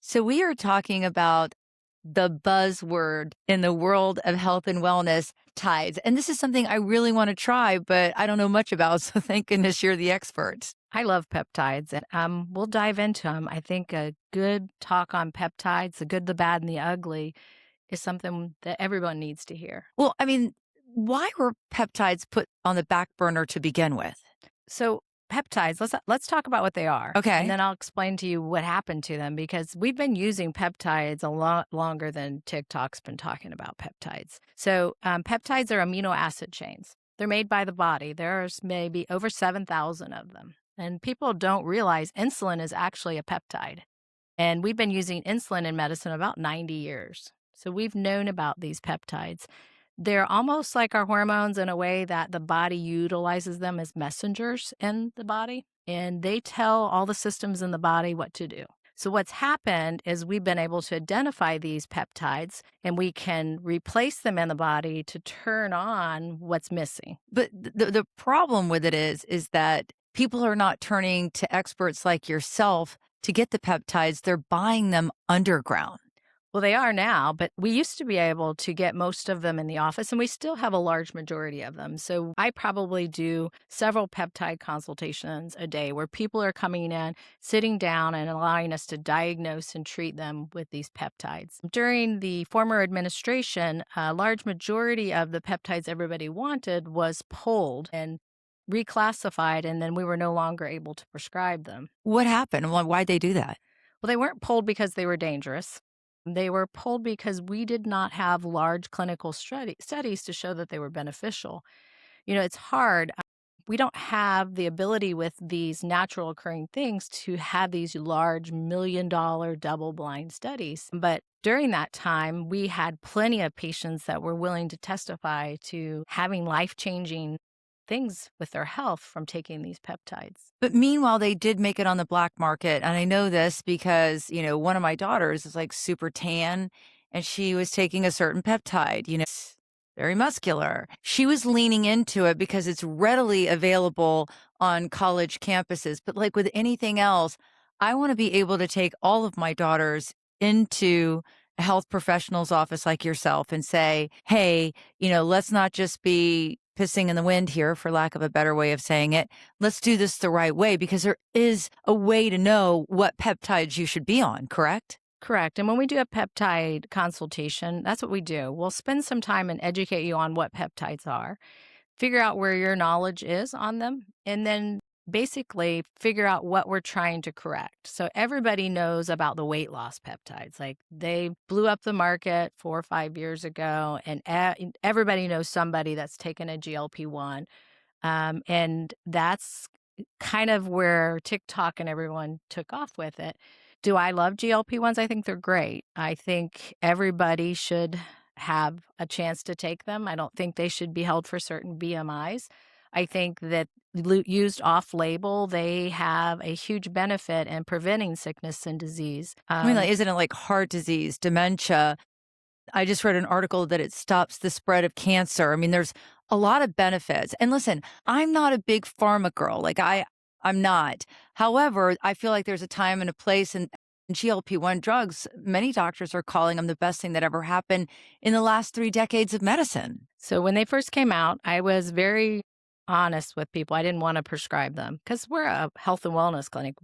So, we are talking about the buzzword in the world of health and wellness, tides. And this is something I really want to try, but I don't know much about. So, thank goodness you're the expert. I love peptides, and we'll dive into them. I think a good talk on peptides, the good, the bad, and the ugly, is something that everyone needs to hear. Well, I mean, why were peptides put on the back burner to begin with? So, peptides, let's talk about what they are, and Okay. then I'll explain to you what happened to them because we've been using peptides a lot longer than TikTok's been talking about peptides. So, peptides are amino acid chains. They're made by the body. There's maybe over 7,000 of them. And people don't realize insulin is actually a peptide. And we've been using insulin in medicine about 90 years. So we've known about these peptides. They're almost like our hormones in a way that the body utilizes them as messengers in the body, and they tell all the systems in the body what to do. So, what's happened is we've been able to identify these peptides and we can replace them in the body to turn on what's missing. But the problem with it is that people are not turning to experts like yourself to get the peptides. They're buying them underground. Well, they are now, but we used to be able to get most of them in the office, and we still have a large majority of them. So I probably do several peptide consultations a day where people are coming in, sitting down, and allowing us to diagnose and treat them with these peptides. During the former administration, a large majority of the peptides everybody wanted was pulled and reclassified, and then we were no longer able to prescribe them. What happened? Why'd they do that? Well, they weren't pulled because they were dangerous. They were pulled because we did not have large clinical studies to show that they were beneficial. It's hard. We don't have the ability with these natural occurring things to have these large $1 million double blind studies. But during that time, we had plenty of patients that were willing to testify to having life changing things with their health from taking these peptides. But meanwhile, they did make it on the black market. And I know this because, one of my daughters is like super tan and she was taking a certain peptide, it's very muscular. She was leaning into it because it's readily available on college campuses. But like with anything else, I want to be able to take all of my daughters into a health professional's office like yourself and say, hey, let's not just be pissing in the wind here, for lack of a better way of saying it. Let's do this the right way because there is a way to know what peptides you should be on, correct? Correct. And when we do a peptide consultation, that's what we do. We'll spend some time and educate you on what peptides are, figure out where your knowledge is on them, and then basically figure out what we're trying to correct. So everybody knows about the weight loss peptides. Like they blew up the market 4 or 5 years ago, and everybody knows somebody that's taken a GLP-1. And that's kind of where TikTok and everyone took off with it. Do I love GLP-1s? I think they're great. I think everybody should have a chance to take them. I don't think they should be held for certain BMIs. I think that used off label, they have a huge benefit in preventing sickness and disease. I mean, like, isn't it like heart disease, dementia? I just read an article that it stops the spread of cancer. I mean, there's a lot of benefits. And listen, I'm not a big pharma girl. I'm not. However, I feel like there's a time and a place, and GLP-1 drugs, many doctors are calling them the best thing that ever happened in the last 3 decades of medicine. So when they first came out, I was very honest with people. I didn't want to prescribe them because we're a health and wellness clinic.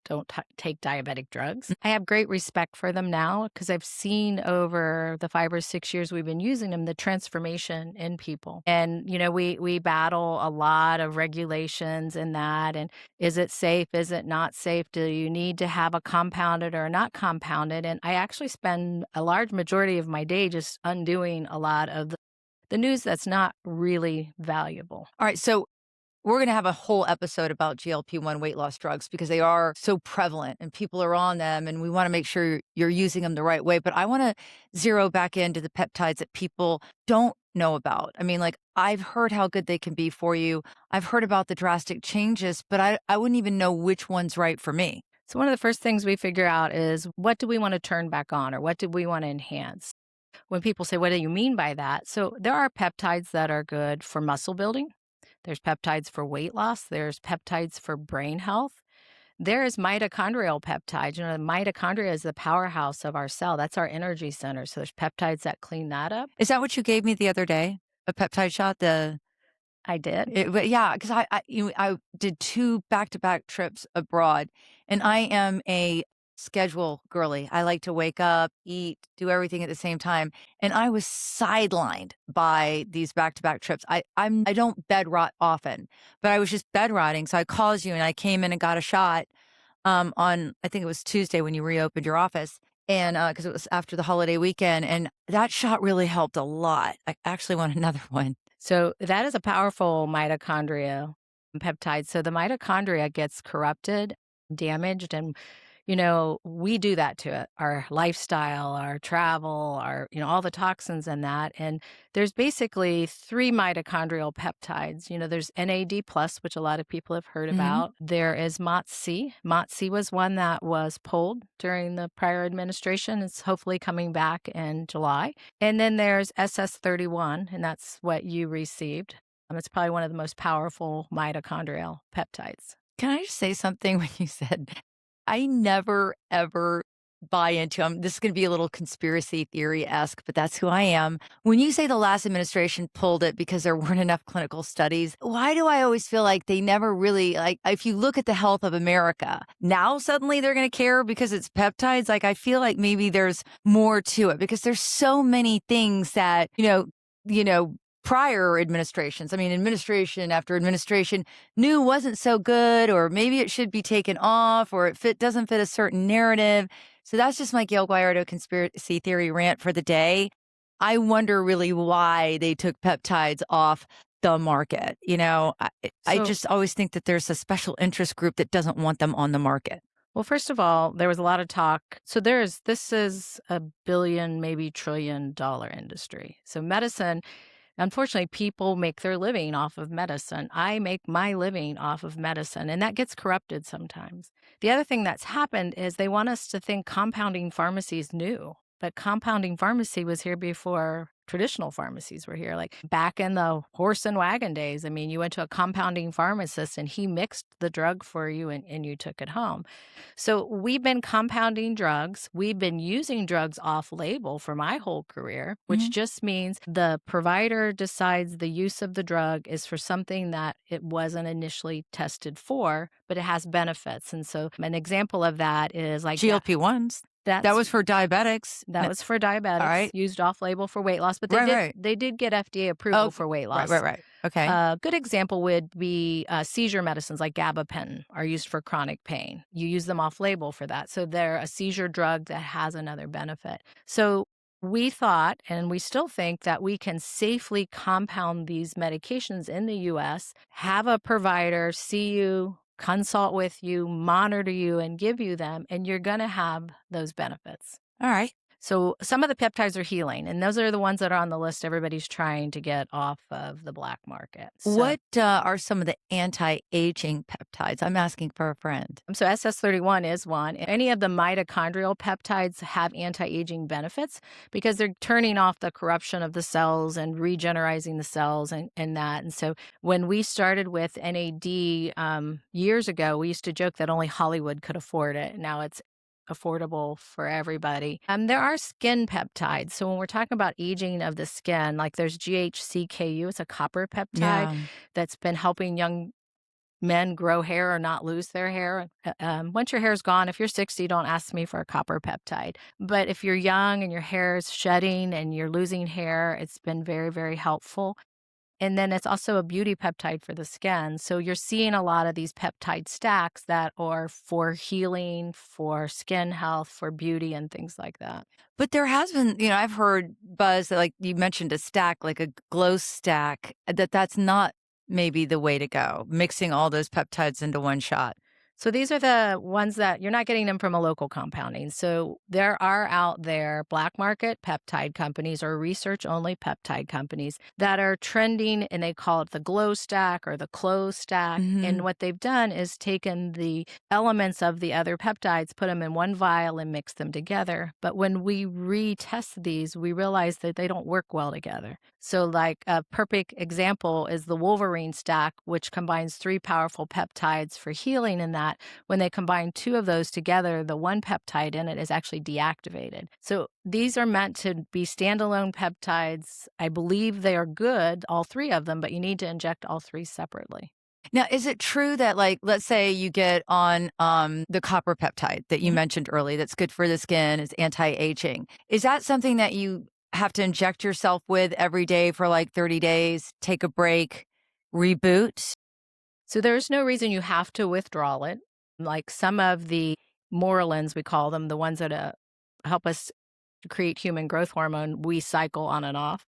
Don't take diabetic drugs. I have great respect for them now because I've seen over the 5 or 6 years we've been using them, the transformation in people. And, we battle a lot of regulations in that. And is it safe? Is it not safe? Do you need to have a compounded or not compounded? And I actually spend a large majority of my day just undoing a lot of the news that's not really valuable. All right. So we're going to have a whole episode about GLP-1 weight loss drugs because they are so prevalent and people are on them and we want to make sure you're using them the right way. But I want to zero back into the peptides that people don't know about. I mean, like I've heard how good they can be for you. I've heard about the drastic changes, but I wouldn't even know which one's right for me. So one of the first things we figure out is what do we want to turn back on or what do we want to enhance? When people say, what do you mean by that? So there are peptides that are good for muscle building. There's peptides for weight loss. There's peptides for brain health. There is mitochondrial peptides. You know, the mitochondria is the powerhouse of our cell. That's our energy center. So there's peptides that clean that up. Is that what you gave me the other day? A peptide shot? I did. But yeah, because I did 2 back-to-back trips abroad, and I am a schedule girly. I like to wake up, eat, do everything at the same time, and I was sidelined by these back-to-back trips. I don't bed rot often, but I was just bed rotting, so I called you, and I came in and got a shot, on I think it was Tuesday when you reopened your office, and, because it was after the holiday weekend, and that shot really helped a lot. I actually want another one. So that is a powerful mitochondria peptide. So the mitochondria gets corrupted, damaged, and we do that to it. Our lifestyle, our travel, all the toxins in that. And there's basically three mitochondrial peptides. There's NAD plus, which a lot of people have heard Mhm. about. There is MOTS-C. MOTS-C was one that was pulled during the prior administration. It's hopefully coming back in July. And then there's SS31, and that's what you received. It's probably one of the most powerful mitochondrial peptides. Can I just say something when you said I never ever buy into this is gonna be a little conspiracy theory-esque, but that's who I am. When you say the last administration pulled it because there weren't enough clinical studies, why do I always feel like they never really like, if you look at the health of America, now suddenly they're gonna care because it's peptides? Like, I feel like maybe there's more to it because there's so many things that, prior administrations, I mean, administration after administration knew wasn't so good, or maybe it should be taken off, or doesn't fit a certain narrative. So that's just my Gayle Guyardo conspiracy theory rant for the day. I wonder really why they took peptides off the market. I So just always think that there's a special interest group that doesn't want them on the market. Well, first of all, there was a lot of talk. So this is a billion, maybe $1 trillion industry. So medicine, unfortunately, people make their living off of medicine. I make my living off of medicine, and that gets corrupted sometimes. The other thing that's happened is they want us to think compounding pharmacy is new, but compounding pharmacy was here before traditional pharmacies were here. Like back in the horse and wagon days, I mean, you went to a compounding pharmacist and he mixed the drug for you and you took it home. So we've been compounding drugs. We've been using drugs off label for my whole career, which Mhm. just means the provider decides the use of the drug is for something that it wasn't initially tested for, but it has benefits. And so an example of that is like, yeah, GLP-1s. That that's was for diabetics. that was for All diabetics, right. used off label for weight loss, but they Right, did right. they did get FDA approval Okay. for weight Right, loss. right, right. Okay. A good example would be seizure medicines like gabapentin are used for chronic pain. You use them off label for that. So they're a seizure drug that has another benefit. So we thought, and we still think, that we can safely compound these medications in the US, have a provider see you, consult with you, monitor you, and give you them, and you're going to have those benefits. All right. So some of the peptides are healing, and those are the ones that are on the list everybody's trying to get off of the black market. So What, are some of the anti-aging peptides? I'm asking for a friend. so SS31 is one. Any of the mitochondrial peptides have anti-aging benefits because they're turning off the corruption of the cells and regenerating the cells and that. And so when we started with NAD years ago, we used to joke that only Hollywood could afford it. Now it's affordable for everybody. There are skin peptides. So when we're talking about aging of the skin, like there's GHCKU, it's a copper peptide Yeah. that's been helping young men grow hair or not lose their hair. Once your hair's gone, if you're 60, don't ask me for a copper peptide. But if you're young and your hair is shedding and you're losing hair, it's been very, very helpful. And then it's also a beauty peptide for the skin. So you're seeing a lot of these peptide stacks that are for healing, for skin health, for beauty, and things like that. But there has been, I've heard buzz that, like you mentioned, a stack, like a glow stack, that's not maybe the way to go, mixing all those peptides into one shot. So these are the ones that you're not getting them from a local compounding. So there are out there black market peptide companies or research only peptide companies that are trending, and they call it the glow stack or the close stack. And Mhm. what they've done is taken the elements of the other peptides, put them in one vial and mix them together. But when we retest these, we realize that they don't work well together. So like a perfect example is the Wolverine stack, which combines three powerful peptides for healing in that. that when they combine two of those together, the one peptide in it is actually deactivated. So these are meant to be standalone peptides. I believe they are good, all three of them, but you need to inject all three separately. Now, is it true that, like, let's say you get on the copper peptide that you Mhm. mentioned early, that's good for the skin, it's anti-aging. Is that something that you have to inject yourself with every day for like 30 days, take a break, reboot? So there's no reason you have to withdraw it. Like some of the Morlins, we call them, the ones that help us to create human growth hormone, we cycle on and off.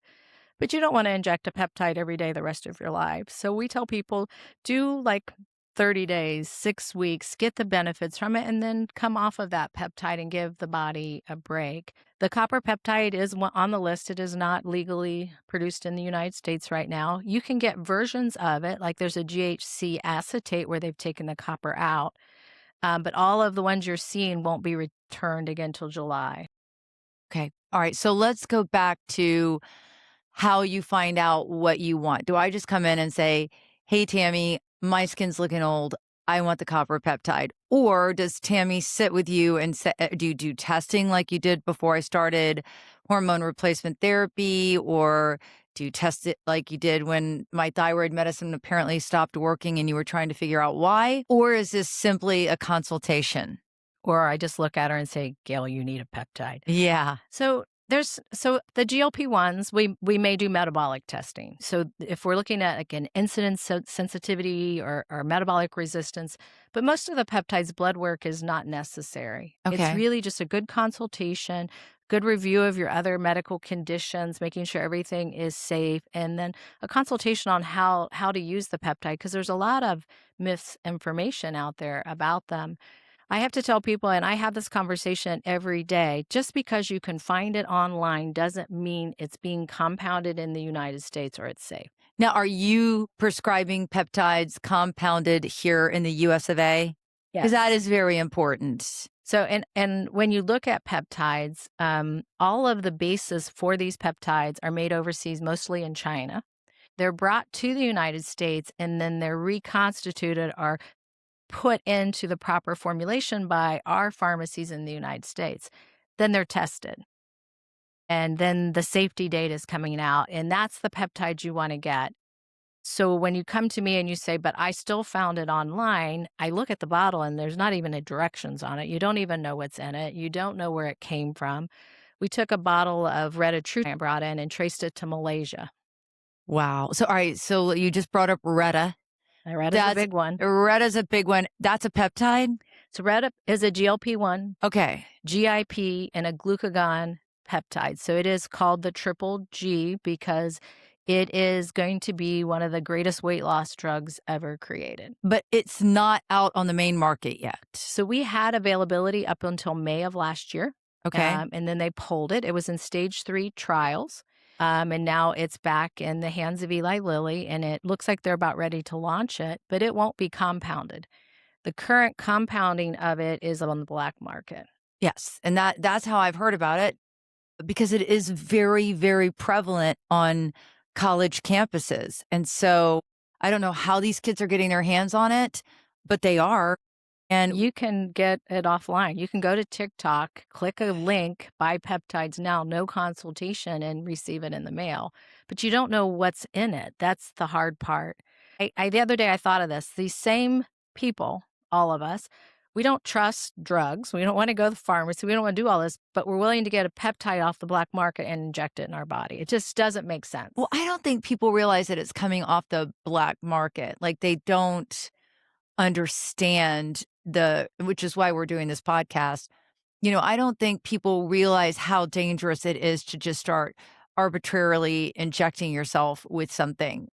But you don't want to inject a peptide every day the rest of your life. So we tell people do like 30 days, 6 weeks, get the benefits from it, and then come off of that peptide and give the body a break. The copper peptide is on the list. It is not legally produced in the United States right now. You can get versions of it, like there's a GHC acetate where they've taken the copper out, but all of the ones you're seeing won't be returned again till July. Okay. All right. So let's go back to how you find out what you want. Do I just come in and say, "Hey, Tammy, my skin's looking old. I want the copper peptide." Or does Tammy sit with you and say, do you do testing like you did before I started hormone replacement therapy? Or do you test it like you did when my thyroid medicine apparently stopped working and you were trying to figure out why? Or is this simply a consultation? Or I just look at her and say, Gail, you need a peptide. Yeah. So the GLP-1s, we may do metabolic testing. So if we're looking at like an insulin sensitivity or metabolic resistance, but most of the peptides blood work is not necessary. It's Okay. really just a good consultation, good review of your other medical conditions, making sure everything is safe, and then a consultation on how to use the peptide because there's a lot of misinformation out there about them. I have to tell people, and I have this conversation every day, just because you can find it online doesn't mean it's being compounded in the United States or it's safe. Now, are you prescribing peptides compounded here in the US of A? Because that Yes. is very important. So, and when you look at peptides, all of the bases for these peptides are made overseas, mostly in China. They're brought to the United States and then they're reconstituted or put into the proper formulation by our pharmacies in the United States. Then they're tested. And then the safety data is coming out, and that's the peptide you want to get. So when you come to me and you say, but I still found it online, I look at the bottle and there's not even a directions on it. You don't even know what's in it. You don't know where it came from. We took a bottle of Retta I brought in and traced it to Malaysia. Wow. So, all right. So you just brought up Retta. And Retta's a That's big one. Retta's a big one. That's a peptide. So Retta is a GLP-1, Okay. GIP, and a glucagon peptide. So it is called the triple G because it is going to be one of the greatest weight loss drugs ever created. But it's not out on the main market yet. So we had availability up until May of last year. Okay. And then they pulled it. It was in stage 3 trials. And now it's back in the hands of Eli Lilly, and it looks like they're about ready to launch it, but it won't be compounded. The current compounding of it is on the black market. Yes. And that's how I've heard about it because it is very, very prevalent on college campuses. And so I don't know how these kids are getting their hands on it, but they are. And You can get it offline. You can go to TikTok, click a link, buy peptides now, no consultation, and receive it in the mail. But you don't know what's in it. That's the hard part. The other day I thought of this. These same people, all of us, we don't trust drugs. We don't want to go to the pharmacy. We don't want to do all this, but we're willing to get a peptide off the black market and inject it in our body. It just doesn't make sense. well, I don't think people realize that it's coming off the black market. Like they don't understand which is why we're doing this podcast. I don't think people realize how dangerous it is to just start arbitrarily injecting yourself with something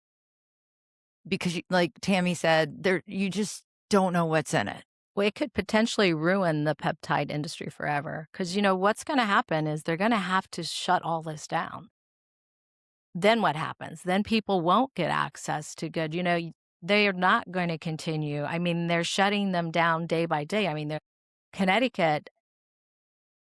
because like Tammy said, you just don't know what's in it. Well, it could potentially ruin the peptide industry forever because, what's going to happen is they're going to have to shut all this down. Then what happens? Then people won't get access to good, they are not going to continue. I mean, they're shutting them down day by day. I mean, Connecticut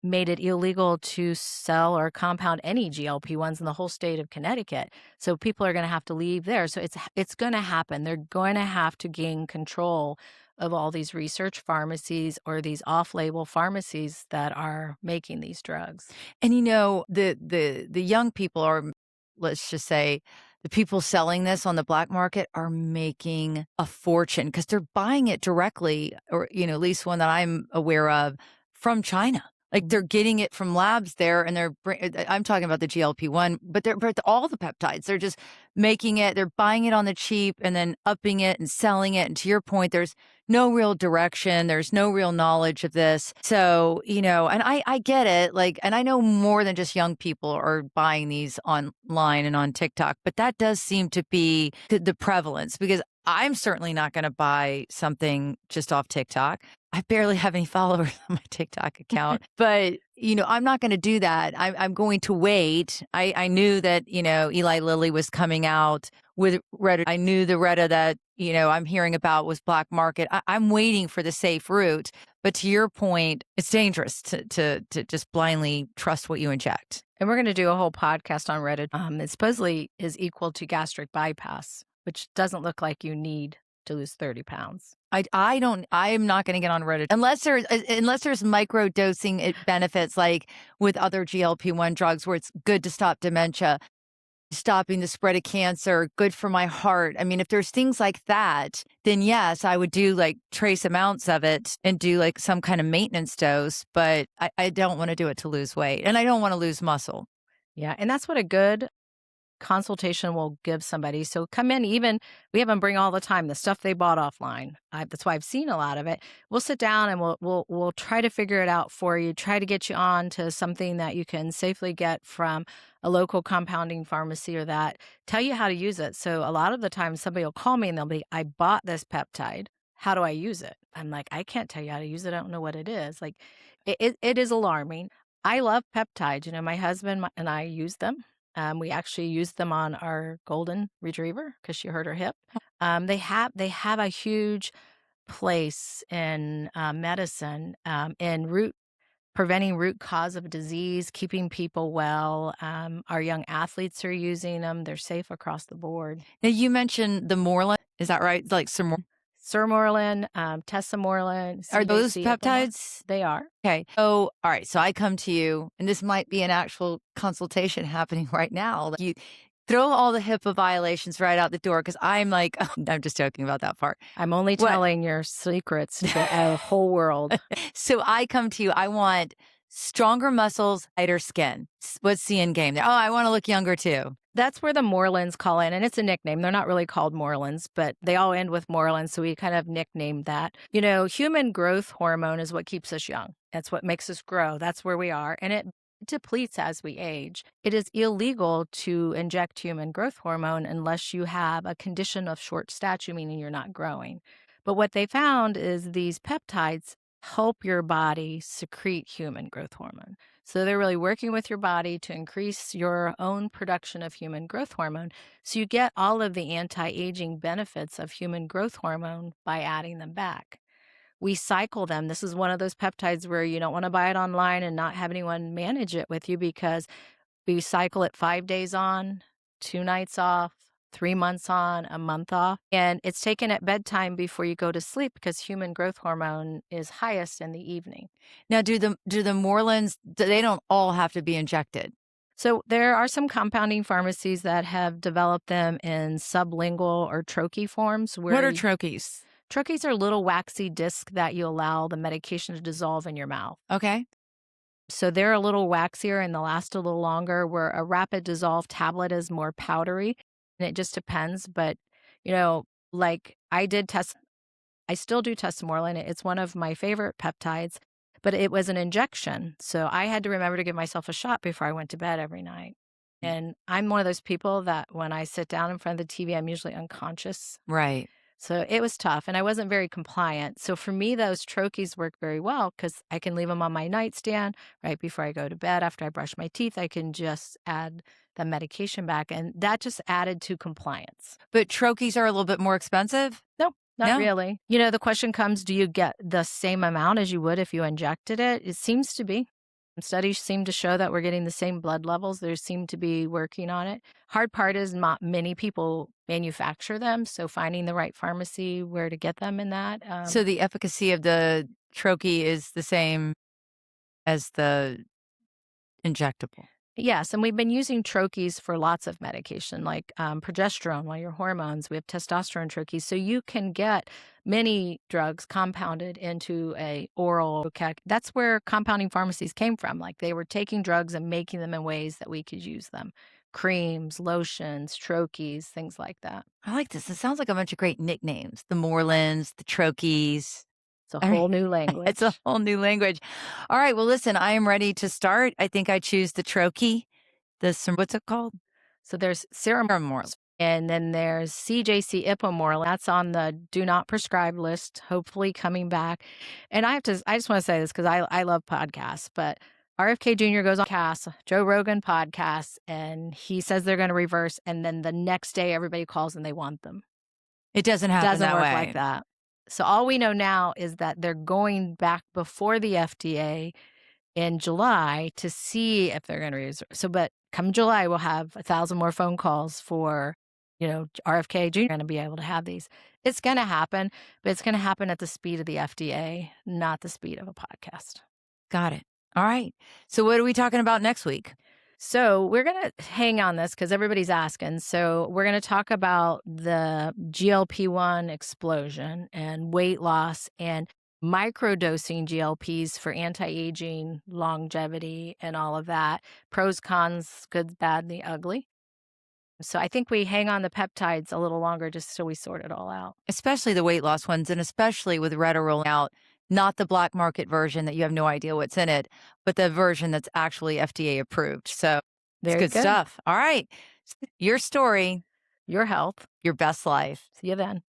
made it illegal to sell or compound any GLP-1s in the whole state of Connecticut. So people are going to have to leave there. So it's going to happen. They're going to have to gain control of all these research pharmacies or these off-label pharmacies that are making these drugs. And, the young people are, let's just say, the people selling this on the black market are making a fortune because 'cause they're buying it directly or, at least one that I'm aware of, from China. Like, Mhm. they're getting it from labs there, and I'm talking about the GLP-1, but all the peptides, they're just making it, they're buying it on the cheap and then upping it and selling it, and to your point, there's no real direction, there's no real knowledge of this. So, and I get it, like, and I know more than just young people are buying these online and on TikTok, but that does seem to be the prevalence because I'm certainly not gonna buy something just off TikTok. I barely have any followers on my TikTok account, but, I'm not gonna do that. I'm going to wait. I knew that, Eli Lilly was coming out with Retta. I knew the Retta that, I'm hearing about was black market. I'm waiting for the safe route. But to your point, it's dangerous to just blindly trust what you inject. And we're gonna do a whole podcast on Reddit. It supposedly is equal to gastric bypass, which doesn't look like you need to lose 30 pounds. I am not gonna get on Reddit unless there's micro dosing it benefits like with other GLP-1 drugs where it's good to stop dementia, stopping the spread of cancer, good for my heart. I mean, if there's things like that, then yes, I would do like trace amounts of it and do like some kind of maintenance dose, but I don't wanna do it to lose weight, and I don't wanna lose muscle. Yeah, and that's what a good consultation will give somebody. So come in, even we have them bring all the time the stuff they bought offline. That's why I've seen a lot of it. We'll sit down and we'll try to figure it out for you. Try to get you on to something that you can safely get from a local compounding pharmacy or that. Tell you how to use it. So a lot of the time, somebody will call me and they'll be, "I bought this peptide. How do I use it?" I'm like, "I can't tell you how to use it. I don't know what it is." Like, it is alarming. I love peptides. My husband and I use them. We actually used them on our golden retriever because she hurt her hip. They have a huge place in medicine, in preventing root cause of disease, keeping people well. Our young athletes are using them. They're safe across the board. Now you mentioned the Moreland, is that right? Like some more. Sermorelin, Tesamorelin, Are those CAC. peptides? They are. Okay. So, all right. So I come to you, and this might be an actual consultation happening right now. Like, you throw all the HIPAA violations right out the door because I'm like, I'm just joking about that part. I'm only What? telling your secrets to the whole world. So I come to you. I want stronger muscles, lighter skin. What's the end game there? Oh, I want to look younger too. That's where the Morelands call in, and it's a nickname. They're not really called Morelands, but they all end with Moreland, so we kind of nicknamed that. Human growth hormone is what keeps us young. That's what makes us grow. That's where we are, and it depletes as we age. It is illegal to inject human growth hormone unless you have a condition of short stature, meaning you're not growing. But what they found is these peptides help your body secrete human growth hormone. So they're really working with your body to increase your own production of human growth hormone. So you get all of the anti-aging benefits of human growth hormone by adding them back. We cycle them. This is one of those peptides where you don't want to buy it online and not have anyone manage it with you because we cycle it 5 days on, 2 nights off, 3 months on, a month off. And it's taken at bedtime before you go to sleep because human growth hormone is highest in the evening. Now, do the Morelands? They don't all have to be injected. So there are some compounding pharmacies that have developed them in sublingual or troche forms. What are troches? Troches are little waxy discs that you allow the medication to dissolve in your mouth. Okay. So they're a little waxier and they'll last a little longer, where a rapid dissolve tablet is more powdery. And it just depends. But, like I still do tesamorelin. It's one of my favorite peptides, but it was an injection. So I had to remember to give myself a shot before I went to bed every night. And I'm one of those people that when I sit down in front of the TV, I'm usually unconscious. Right. So it was tough and I wasn't very compliant. So for me, those troches work very well because I can leave them on my nightstand right before I go to bed. After I brush my teeth, I can just add the medication back. And that just added to compliance. But troches are a little bit more expensive? Nope, not No. really. The question comes, do you get the same amount as you would if you injected it? It seems to be. Studies seem to show that we're getting the same blood levels. They seem to be working on it. Hard part is not many people manufacture them, so finding the right pharmacy where to get them in that. So the efficacy of the troche is the same as the injectable. Yes, and we've been using troches for lots of medication, like progesterone, while your hormones. We have testosterone troches, so you can get many drugs compounded into a oral. That's where compounding pharmacies came from. Like they were taking drugs and making them in ways that we could use them, creams, lotions, troches, things like that. I like this. It sounds like a bunch of great nicknames. The Morelands, the troches. It's a I mean, whole new it's a language. whole new language. All right. Well, listen, I am ready to start. I think I choose the troche. What's it called? So there's serum, Paramore. and then there's CJC Ipamorelin. That's on the do not prescribe list, hopefully coming back. And I just want to say this because I love podcasts, but RFK Jr. goes on Joe Rogan podcast, and he says they're going to reverse. And then the next day, everybody calls and they want them. It doesn't happen Doesn't that work way. like that. So all we know now is that they're going back before the FDA in July to see if they're going to reserve. So, but come July, we'll have 1,000 more phone calls for, RFK Jr. going to be able to have these. It's going to happen, but it's going to happen at the speed of the FDA, not the speed of a podcast. Got it. All right. So what are we talking about next week? So we're going to hang on this because everybody's asking. So we're going to talk about the GLP-1 explosion and weight loss and microdosing GLPs for anti-aging, longevity, and all of that. Pros, cons, good, bad, the ugly. So I think we hang on the peptides a little longer just so we sort it all out. Especially the weight loss ones, and especially with Retta rolling out, not the black market version that you have no idea what's in it, but the version that's actually FDA approved. So it's Very good stuff. All right. Your story, Your health. your best life. See you then.